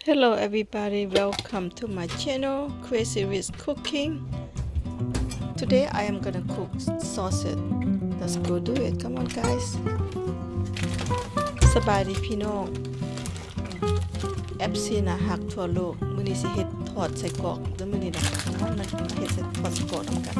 Hello everybody, welcome to my channel Crazy with Cooking. Today I am gonna cook sausage. Let's go do it. Come on guys. สบายดีพี่น้อง FC นะฮักทั่วโลกมื้อนี้สิเฮ็ดทอดไส้กรอกเด้อมื้อนี้นะมันเฮ็ดทอดไส้กรอกนำกัน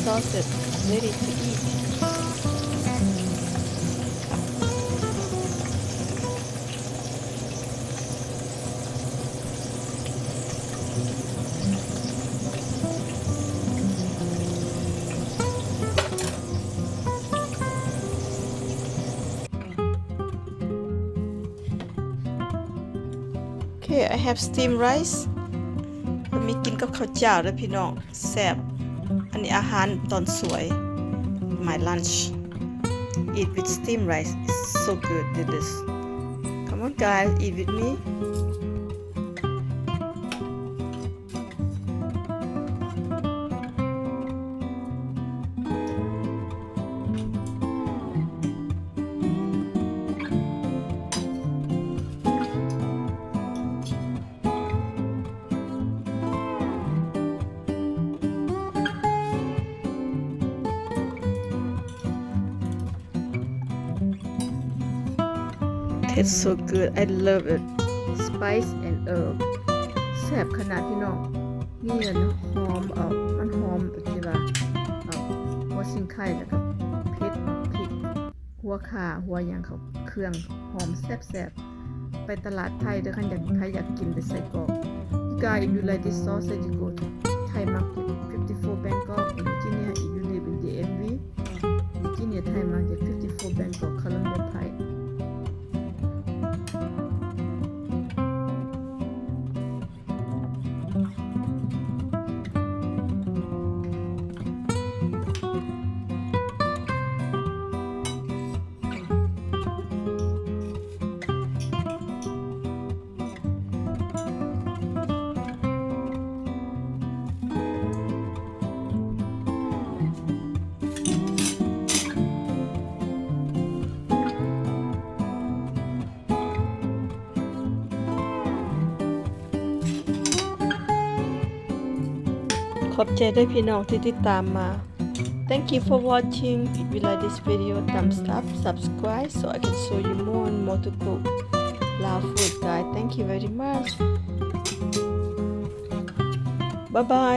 Sausage ready to eat. Okay, I have steamed rice. มีกินกับข้าวเจ้าเด้อพี่น้องแซ่บอันนี้อาหารตอนสวย My lunch eat with steamed rice is so good did this come on guys eat with me It's so good I love it spice and herb แซ่บขนาดพี่น้องนี่นะหอมมันหอมที่ว่าหัวสิงไข่แล้วก็เผ็ดพริกหัวข่าหัวหยังเขาเครื่องหอมแซ่บๆไปตลาดไทยเด้อคันใครอยากกินไปใส่กรอก Guys if you like this sausage you go to Thai market 54 Bangkok in Virginia if you live in the DMV Virginia Thai market 54 Bangkok Columbia Pike ขอบใจด้วยพี่น้องที่ติดตามมา Thank you for watching. If you like this video, thumbs up, subscribe so I can show you more and more to cook Lao food, guys. Thank you very much. Bye bye.